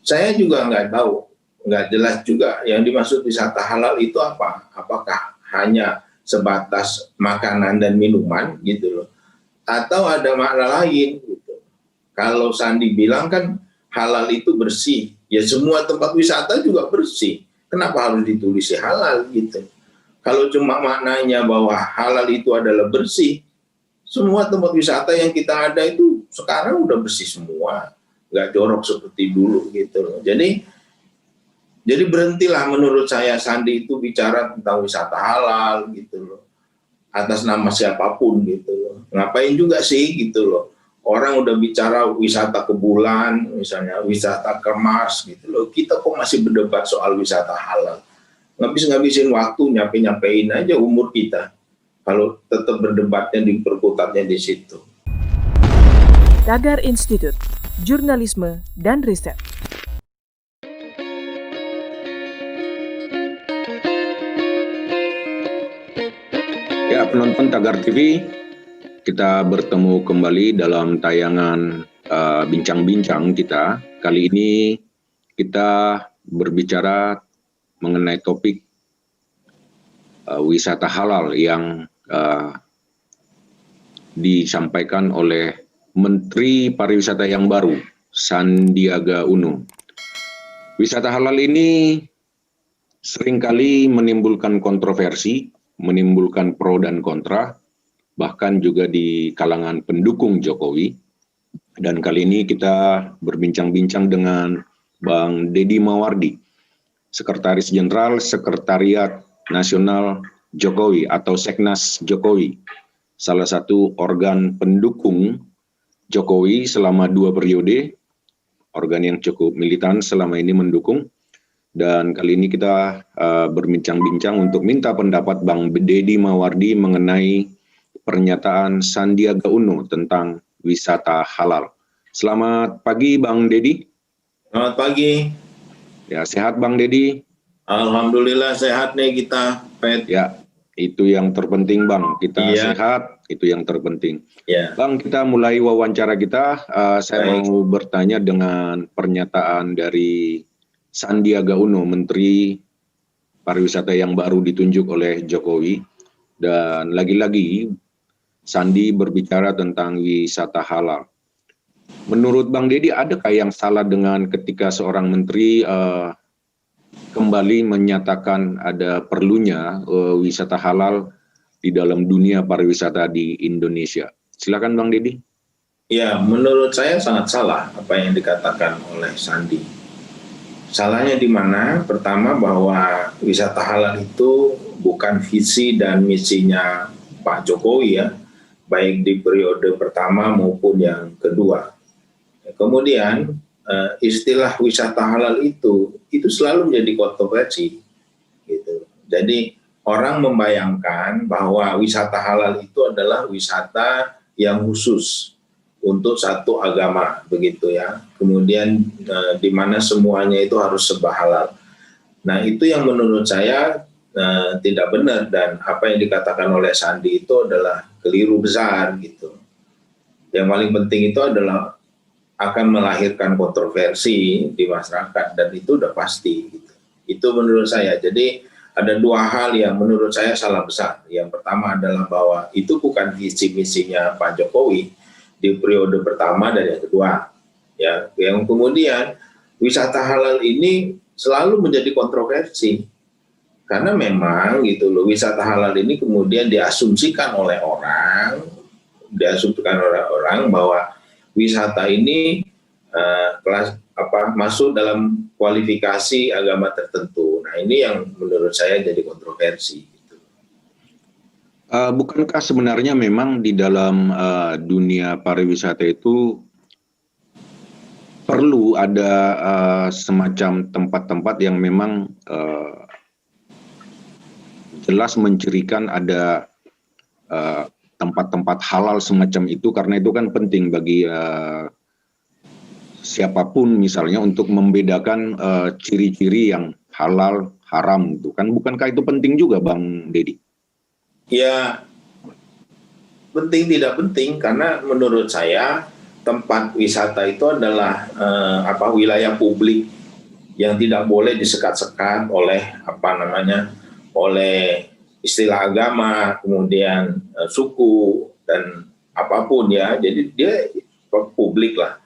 Saya juga nggak tahu, nggak jelas juga yang dimaksud wisata halal itu apa. Apakah hanya sebatas makanan dan minuman gitu loh, atau ada makna lain gitu. Kalau Sandi bilang kan halal itu bersih, ya semua tempat wisata juga bersih. Kenapa harus ditulis halal gitu? Kalau cuma maknanya bahwa halal itu adalah bersih, semua tempat wisata yang kita ada itu sekarang udah bersih semua, nggak jorok seperti dulu gitu loh. Jadi berhentilah menurut saya Sandi itu bicara tentang wisata halal gitu loh, atas nama siapapun gitu loh. Ngapain juga sih gitu loh. Orang udah bicara wisata ke bulan, misalnya wisata ke Mars gitu loh. Kita kok masih berdebat soal wisata halal? Ngabisin waktu nyampein aja umur kita. Kalau tetap berdebatnya berkutatnya di situ. Tagar Institut Jurnalisme dan Riset. Ya, penonton Tagar TV, kita bertemu kembali dalam tayangan bincang-bincang kita. Kali ini kita berbicara mengenai topik wisata halal yang disampaikan oleh Menteri Pariwisata yang baru, Sandiaga Uno. Wisata halal ini seringkali menimbulkan kontroversi, menimbulkan pro dan kontra, bahkan juga di kalangan pendukung Jokowi. Dan kali ini kita berbincang-bincang dengan Bang Deddy Mawardi, Sekretaris Jenderal Sekretariat Nasional Jokowi atau Seknas Jokowi, salah satu organ pendukung Jokowi selama 2 periode, organ yang cukup militan selama ini mendukung. Dan kali ini kita berbincang-bincang untuk minta pendapat Bang Deddy Mawardi mengenai pernyataan Sandiaga Uno tentang wisata halal. Selamat pagi Bang Deddy. Selamat pagi. Ya, sehat Bang Deddy? Alhamdulillah sehat nih kita, Pet. Ya, itu yang terpenting Bang. Kita sehat, itu yang terpenting. Ya. Bang, kita mulai wawancara kita. Saya mau bertanya dengan pernyataan dari Sandiaga Uno, Menteri Pariwisata yang baru ditunjuk oleh Jokowi. Dan lagi-lagi Sandi berbicara tentang wisata halal. Menurut Bang Deddy, adakah yang salah dengan ketika seorang menteri kembali menyatakan ada perlunya wisata halal di dalam dunia pariwisata di Indonesia? Silakan Bang Deddy. Ya, menurut saya sangat salah apa yang dikatakan oleh Sandi. Salahnya di mana? Pertama, bahwa wisata halal itu bukan visi dan misinya Pak Jokowi ya, baik di periode pertama maupun yang kedua. Kemudian istilah wisata halal itu selalu menjadi kontroversi. Gitu. Jadi orang membayangkan bahwa wisata halal itu adalah wisata yang khusus untuk satu agama, begitu ya. Kemudian di mana semuanya itu harus serba halal. Nah, itu yang menurut saya tidak benar, dan apa yang dikatakan oleh Sandi itu adalah keliru besar gitu. Yang paling penting itu adalah akan melahirkan kontroversi di masyarakat, dan itu udah pasti gitu. Itu menurut saya. Jadi ada 2 hal yang menurut saya salah besar. Yang pertama adalah bahwa itu bukan visi misinya Pak Jokowi di periode pertama dan yang kedua. Ya, yang kemudian wisata halal ini selalu menjadi kontroversi. Karena memang gitu loh, wisata halal ini kemudian diasumsikan oleh orang bahwa wisata ini masuk dalam kualifikasi agama tertentu. Nah, ini yang menurut saya jadi kontroversi. Bukankah sebenarnya memang di dalam dunia pariwisata itu perlu ada semacam tempat-tempat yang memang jelas mencirikan ada tempat-tempat halal semacam itu, karena itu kan penting bagi siapapun misalnya untuk membedakan ciri-ciri yang halal haram itu kan. Bukankah itu penting juga Bang Deddy? Ya, penting tidak penting, karena menurut saya tempat wisata itu adalah wilayah publik yang tidak boleh disekat-sekat oleh oleh istilah agama, kemudian suku dan apapun ya. Jadi dia publik lah.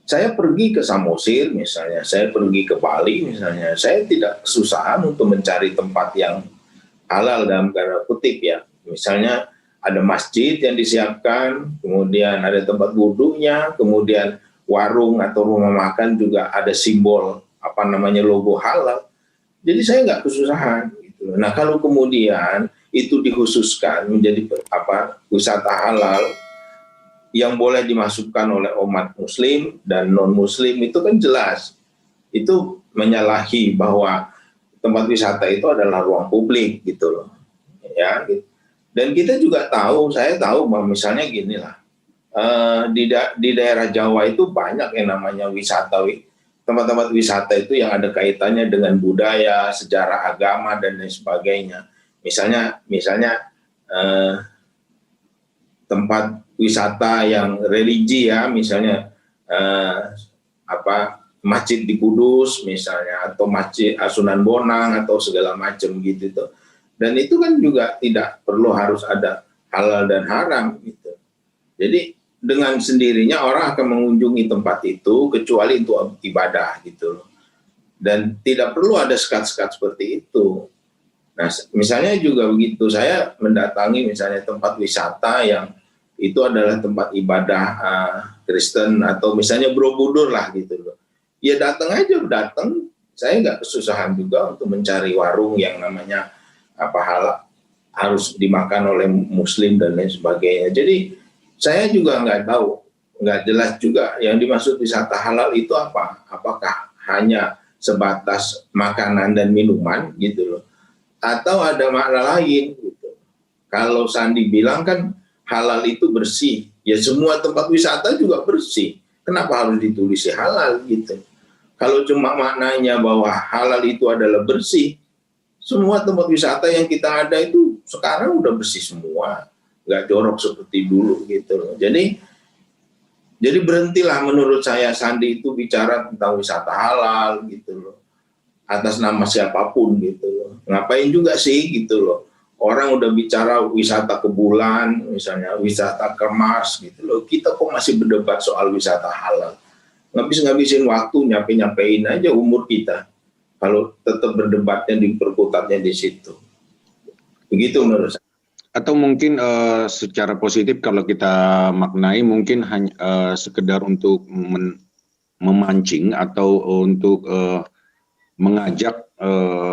Saya pergi ke Samosir misalnya, saya pergi ke Bali misalnya, saya tidak kesusahan untuk mencari tempat yang halal dalam tanda kutip ya. Misalnya ada masjid yang disiapkan, kemudian ada tempat wudhunya, kemudian warung atau rumah makan juga ada simbol logo halal. Jadi saya nggak kesusahan. Gitu. Nah kalau kemudian itu dikhususkan menjadi wisata halal yang boleh dimasukkan oleh umat muslim dan non muslim, itu kan jelas itu menyalahi bahwa tempat wisata itu adalah ruang publik gitu loh ya. Dan kita juga tahu, saya tahu bahwa misalnya gini lah, di daerah Jawa itu banyak yang namanya tempat-tempat wisata itu yang ada kaitannya dengan budaya, sejarah agama dan lain sebagainya. Misalnya tempat wisata yang religi ya, misalnya masjid di Kudus misalnya, atau masjid Sunan Bonang atau segala macam gitu tuh. Dan itu kan juga tidak perlu harus ada halal dan haram gitu. Jadi dengan sendirinya orang akan mengunjungi tempat itu kecuali untuk ibadah gitu loh. Dan tidak perlu ada sekat-sekat seperti itu. Nah, misalnya juga begitu, saya mendatangi misalnya tempat wisata yang itu adalah tempat ibadah Kristen atau misalnya Borobudur lah gitu loh. Ya datang aja, saya nggak kesusahan juga untuk mencari warung yang namanya halal harus dimakan oleh muslim dan lain sebagainya. Jadi saya juga nggak tahu, nggak jelas juga yang dimaksud wisata halal itu apa. Apakah hanya sebatas makanan dan minuman gitu loh, atau ada makna lain gitu. Kalau Sandi bilang kan halal itu bersih, ya semua tempat wisata juga bersih. Kenapa harus ditulis halal gitu? Kalau cuma maknanya bahwa halal itu adalah bersih, semua tempat wisata yang kita ada itu sekarang udah bersih semua, nggak jorok seperti dulu gitu loh. Jadi berhentilah menurut saya Sandi itu bicara tentang wisata halal gitu loh, atas nama siapapun gitu loh. Ngapain juga sih gitu loh. Orang udah bicara wisata ke bulan, misalnya wisata ke Mars gitu loh. Kita kok masih berdebat soal wisata halal? Ngabisin waktu, nyampein aja umur kita. Kalau tetap berdebatnya diperkutatnya di situ. Begitu menurut saya. Atau mungkin secara positif kalau kita maknai mungkin hanya sekedar untuk memancing atau untuk mengajak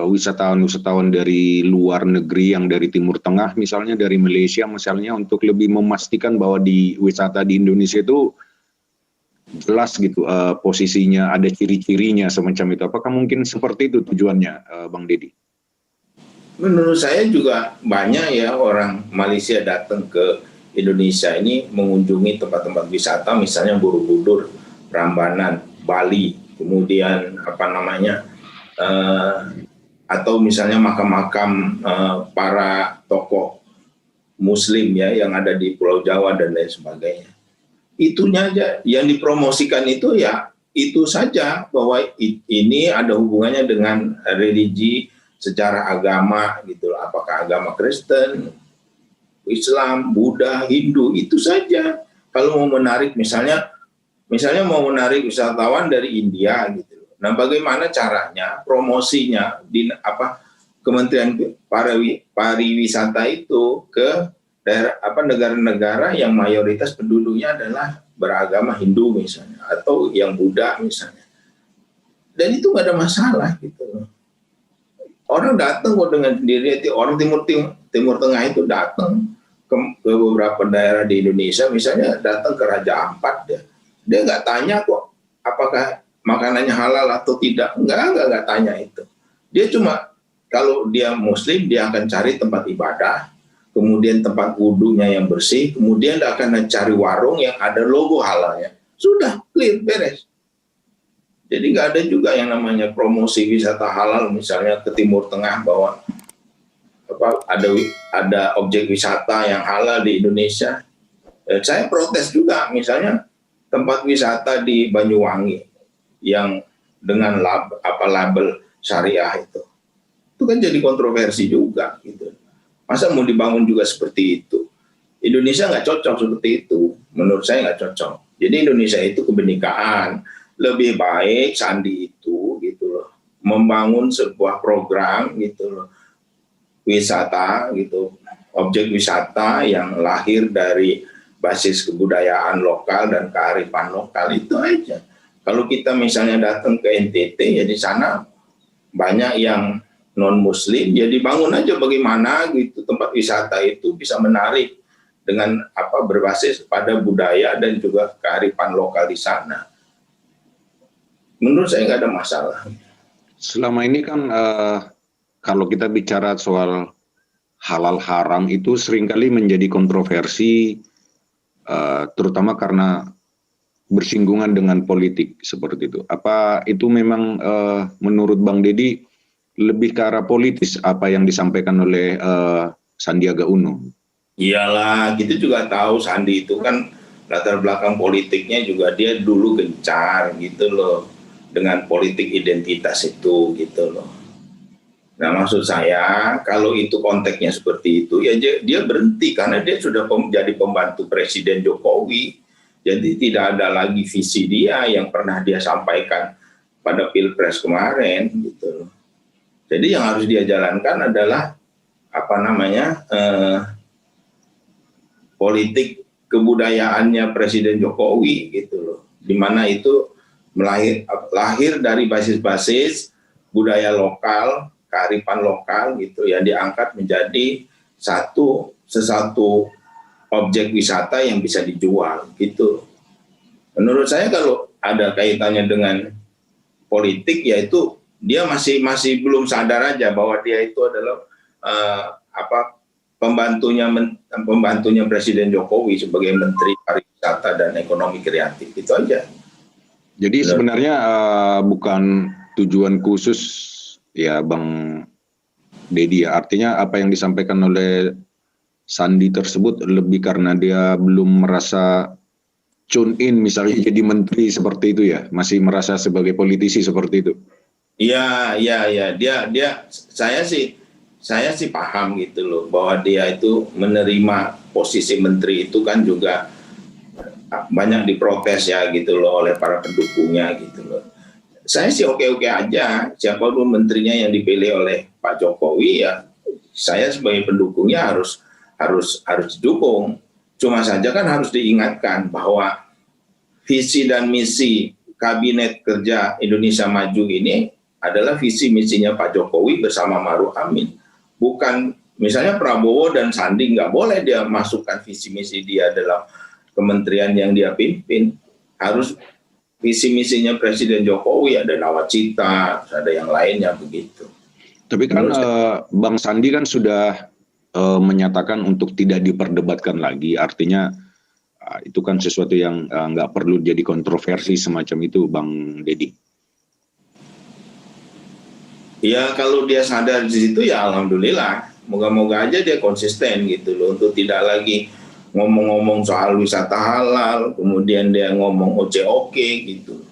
wisatawan-wisatawan dari luar negeri yang dari Timur Tengah misalnya, dari Malaysia misalnya, untuk lebih memastikan bahwa di wisata di Indonesia itu jelas gitu posisinya, ada ciri-cirinya semacam itu. Apakah mungkin seperti itu tujuannya, Bang Deddy? Menurut saya juga banyak ya orang Malaysia datang ke Indonesia ini mengunjungi tempat-tempat wisata, misalnya Borobudur, Prambanan, Bali, kemudian atau misalnya makam-makam para tokoh Muslim ya yang ada di Pulau Jawa dan lain sebagainya. Itunya aja yang dipromosikan itu ya itu saja, bahwa ini ada hubungannya dengan religi secara agama gitu. Apakah agama Kristen, Islam, Buddha, Hindu, itu saja. Kalau mau menarik misalnya mau menarik wisatawan dari India gitu. Nah, bagaimana caranya promosinya di Kementerian Pariwisata itu ke daerah negara-negara yang mayoritas penduduknya adalah beragama Hindu misalnya, atau yang Buddha misalnya. Dan itu nggak ada masalah gitu. Orang datang kok dengan sendiri, orang Timur Tengah itu datang ke beberapa daerah di Indonesia, misalnya datang ke Raja Ampat, dia nggak tanya kok apakah makanannya halal atau tidak, nggak tanya itu. Dia cuma, kalau dia Muslim dia akan cari tempat ibadah, kemudian tempat wudhunya yang bersih, kemudian dia akan cari warung yang ada logo halalnya. Sudah, clear, beres. Jadi nggak ada juga yang namanya promosi wisata halal misalnya ke Timur Tengah, bahwa ada objek wisata yang halal di Indonesia. Saya protes juga, misalnya tempat wisata di Banyuwangi yang dengan label syariah itu kan jadi kontroversi juga gitu. Masa mau dibangun juga seperti itu? Indonesia nggak cocok seperti itu, menurut saya nggak cocok. Jadi Indonesia itu kebenekaan, lebih baik Sandi itu gitu loh, membangun sebuah program gitu loh, wisata gitu, objek wisata yang lahir dari basis kebudayaan lokal dan kearifan lokal, itu aja. Kalau kita misalnya datang ke NTT, ya di sana banyak yang non-Muslim, ya dibangun aja bagaimana gitu tempat wisata itu bisa menarik dengan berbasis pada budaya dan juga kearifan lokal di sana. Menurut saya nggak ada masalah. Selama ini kan kalau kita bicara soal halal haram itu seringkali menjadi kontroversi, terutama karena bersinggungan dengan politik seperti itu. Apa itu memang menurut Bang Deddy lebih ke arah politis apa yang disampaikan oleh Sandiaga Uno? Iyalah, kita juga tahu Sandi itu kan latar belakang politiknya juga dia dulu gencar gitu loh dengan politik identitas itu gitu loh. Nah maksud saya kalau itu konteksnya seperti itu ya dia berhenti karena dia sudah jadi pembantu Presiden Jokowi. Jadi tidak ada lagi visi dia yang pernah dia sampaikan pada Pilpres kemarin gitu loh. Jadi yang harus dia jalankan adalah politik kebudayaannya Presiden Jokowi gitu loh, di mana itu lahir dari basis-basis budaya lokal, kearifan lokal gitu yang diangkat menjadi sesuatu objek wisata yang bisa dijual gitu. Menurut saya kalau ada kaitannya dengan politik, yaitu dia masih belum sadar aja bahwa dia itu adalah pembantunya Presiden Jokowi sebagai Menteri Pariwisata dan Ekonomi Kreatif, itu aja. Jadi sebenarnya bukan tujuan khusus ya Bang Deddy ya, artinya apa yang disampaikan oleh Sandi tersebut lebih karena dia belum merasa tune in misalnya jadi menteri seperti itu ya, masih merasa sebagai politisi seperti itu. Iya, saya sih paham gitu loh bahwa dia itu menerima posisi menteri itu kan juga banyak diprotes ya gitu loh oleh para pendukungnya gitu loh. Saya sih oke-oke aja, siapapun menterinya yang dipilih oleh Pak Jokowi ya saya sebagai pendukungnya harus didukung. Cuma saja kan harus diingatkan bahwa visi dan misi Kabinet Kerja Indonesia Maju ini adalah visi misinya Pak Jokowi bersama Maruf Amin. Bukan misalnya Prabowo dan Sandi nggak boleh dia masukkan visi misi dia dalam kementerian yang dia pimpin. Harus visi misinya Presiden Jokowi, ada nawacita, ada yang lainnya begitu. Tapi kan Bang Sandi kan sudah menyatakan untuk tidak diperdebatkan lagi, artinya itu kan sesuatu yang nggak perlu jadi kontroversi semacam itu, Bang Deddy. Ya kalau dia sadar di situ ya alhamdulillah, moga-moga aja dia konsisten gitu loh untuk tidak lagi ngomong-ngomong soal wisata halal, kemudian dia ngomong OCOK gitu.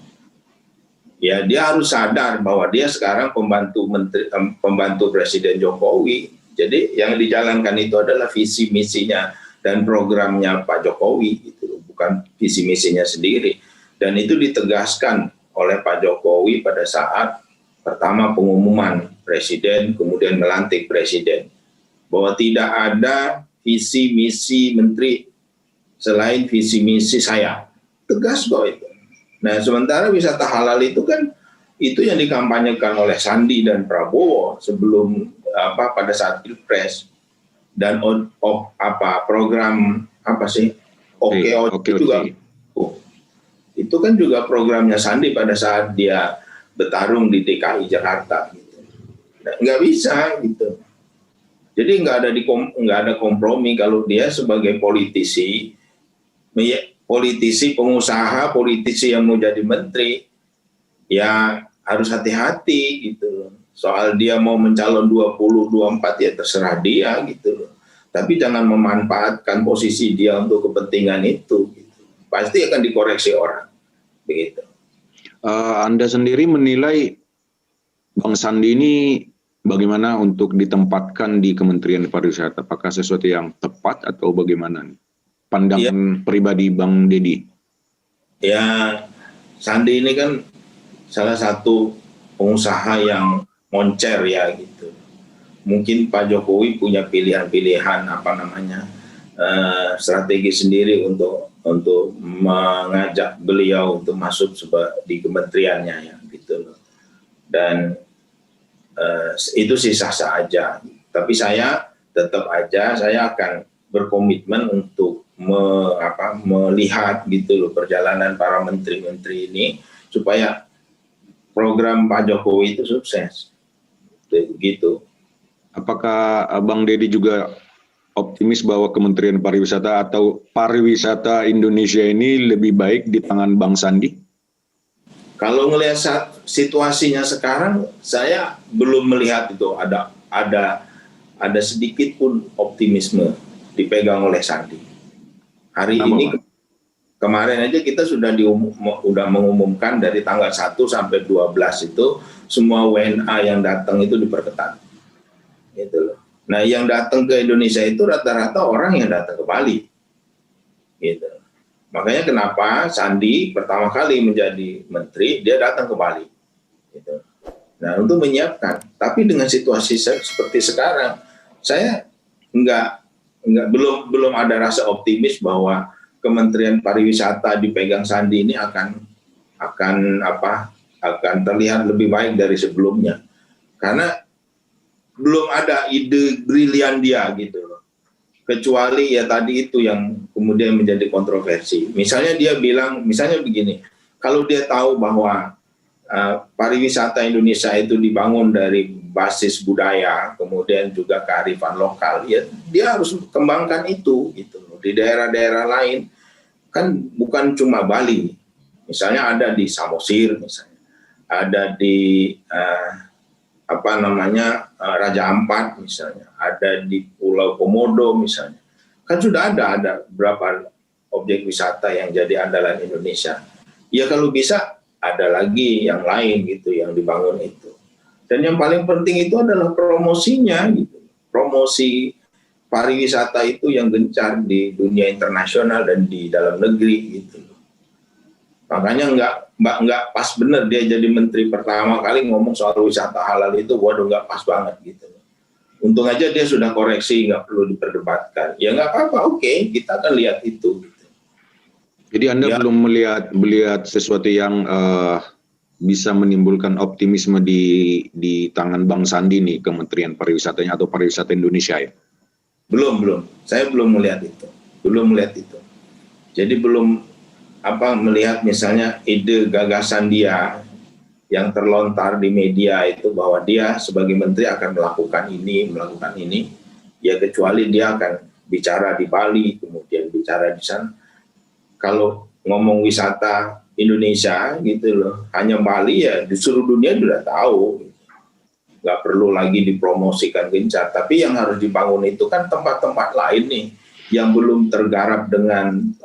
Ya dia harus sadar bahwa dia sekarang pembantu Presiden Jokowi. Jadi yang dijalankan itu adalah visi misinya dan programnya Pak Jokowi gitu, bukan visi misinya sendiri. Dan itu ditegaskan oleh Pak Jokowi pada saat pertama pengumuman presiden, kemudian melantik presiden, bahwa tidak ada visi misi menteri selain visi misi saya. Tegas kok itu. Nah sementara wisata halal itu kan itu yang dikampanyekan oleh Sandi dan Prabowo sebelum pada saat Pilpres, dan program OKO juga itu kan juga programnya Sandi pada saat dia bertarung di DKI Jakarta gitu. Nggak bisa gitu. Jadi nggak ada kompromi kalau dia sebagai politisi, pengusaha, politisi yang mau jadi menteri, ya harus hati-hati gitu. Soal dia mau mencalon 2024 ya terserah dia gitu. Tapi jangan memanfaatkan posisi dia untuk kepentingan itu. Gitu. pasti akan dikoreksi orang, begitu. Anda sendiri menilai Bang Sandi ini bagaimana untuk ditempatkan di Kementerian Pariwisata? Apakah sesuatu yang tepat atau bagaimana? Pandangan pribadi Bang Dedi. Ya, Sandi ini kan salah satu pengusaha yang moncer ya gitu. Mungkin Pak Jokowi punya pilihan-pilihan strategi sendiri untuk mengajak beliau untuk masuk di kementeriannya ya gitu. Dan itu sih sah-sah aja. Tapi saya tetap aja saya akan berkomitmen untuk melihat gitu loh perjalanan para menteri-menteri ini supaya program Pak Jokowi itu sukses. Begitu. Apakah Bang Dedi juga optimis bahwa Kementerian Pariwisata atau pariwisata Indonesia ini lebih baik di tangan Bang Sandi? Kalau melihat situasinya sekarang, saya belum melihat itu ada sedikit pun optimisme dipegang oleh Sandi. Hari ini kemarin aja kita sudah mengumumkan dari tanggal 1 sampai 12 itu semua WNA yang datang itu diperketat. Gitu loh. Nah, yang datang ke Indonesia itu rata-rata orang yang datang ke Bali. Gitu. Makanya kenapa Sandi pertama kali menjadi menteri, dia datang ke Bali. Gitu. Nah, untuk menyiapkan. Tapi dengan situasi seperti sekarang, saya belum ada rasa optimis bahwa Kementerian Pariwisata dipegang Sandi ini akan terlihat lebih baik dari sebelumnya. Karena belum ada ide brilian dia gitu loh. Kecuali ya tadi itu yang kemudian menjadi kontroversi. Misalnya dia bilang, misalnya begini, kalau dia tahu bahwa pariwisata Indonesia itu dibangun dari basis budaya, kemudian juga kearifan lokal, ya dia harus kembangkan itu gitu. Di daerah-daerah lain kan bukan cuma Bali, misalnya ada di Samosir, misalnya ada di Raja Ampat, misalnya ada di Pulau Komodo, misalnya kan sudah ada beberapa objek wisata yang jadi andalan Indonesia. Ya kalau bisa ada lagi yang lain gitu yang dibangun itu. Dan yang paling penting itu adalah promosinya gitu. Promosi pariwisata itu yang gencar di dunia internasional dan di dalam negeri gitu. Makanya nggak pas bener dia jadi menteri pertama kali ngomong soal wisata halal itu, waduh nggak pas banget gitu. Untung aja dia sudah koreksi, nggak perlu diperdebatkan. Ya nggak apa-apa, oke, kita akan lihat itu. Gitu. Jadi Anda belum melihat sesuatu yang bisa menimbulkan optimisme di tangan Bang Sandi nih, Kementerian Pariwisatanya atau Pariwisata Indonesia ya? Belum. Saya belum melihat itu. Jadi belum melihat misalnya ide gagasan dia yang terlontar di media itu bahwa dia sebagai menteri akan melakukan ini, ya kecuali dia akan bicara di Bali, kemudian bicara di sana. Kalau ngomong wisata Indonesia gitu loh, hanya Bali ya di seluruh dunia sudah tahu, nggak perlu lagi dipromosikan gencar. Tapi yang harus dibangun itu kan tempat-tempat lain nih yang belum tergarap dengan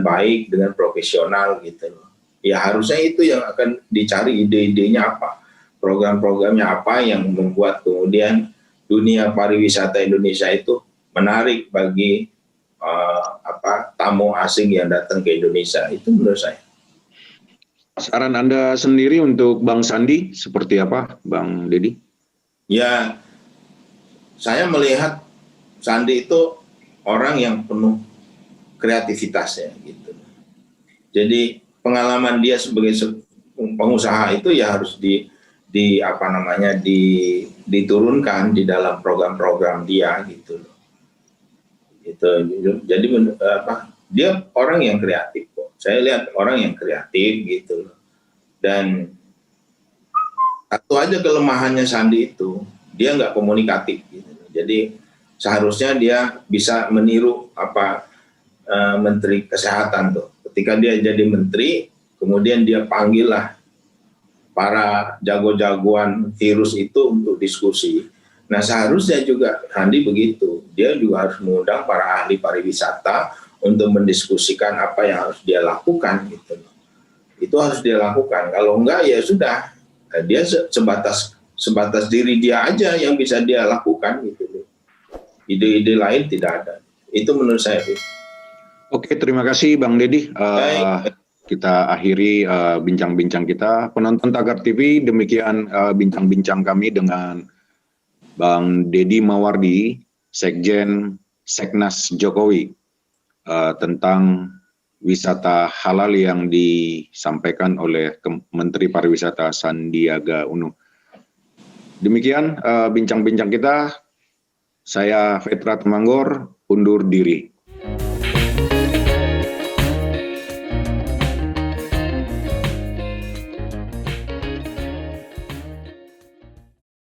baik, dengan profesional gitu loh. Ya harusnya itu yang akan dicari ide-idenya apa, program-programnya apa yang membuat kemudian dunia pariwisata Indonesia itu menarik bagi tamu asing yang datang ke Indonesia. Itu menurut saya. Saran Anda sendiri untuk Bang Sandi seperti apa, Bang Dedi? Ya, saya melihat Sandi itu orang yang penuh kreativitasnya gitu. Jadi pengalaman dia sebagai pengusaha itu ya harus diturunkan di dalam program-program dia gitu. Gitu. Jadi dia orang yang kreatif kok. Saya lihat orang yang kreatif gitu. Dan satu aja kelemahannya Sandi itu, dia nggak komunikatif gitu. Jadi seharusnya dia bisa meniru Menteri Kesehatan tuh. Ketika dia jadi menteri, kemudian dia panggillah para jago-jagoan virus itu untuk diskusi. Nah seharusnya juga Sandi begitu. Dia juga harus mengundang para ahli pariwisata untuk mendiskusikan apa yang harus dia lakukan gitu. Itu harus dia lakukan. Kalau enggak ya sudah, dia sebatas diri dia aja yang bisa dia lakukan gitu. Ide-ide lain tidak ada. Itu menurut saya. Oke, terima kasih Bang Dedi. Kita akhiri bincang-bincang kita. Penonton Tagar TV, demikian bincang-bincang kami dengan Bang Dedi Mawardi, Sekjen Seknas Jokowi, tentang wisata halal yang disampaikan oleh Menteri Pariwisata Sandiaga Uno. Demikian bincang-bincang kita. Saya Vetra Temanggor, undur diri.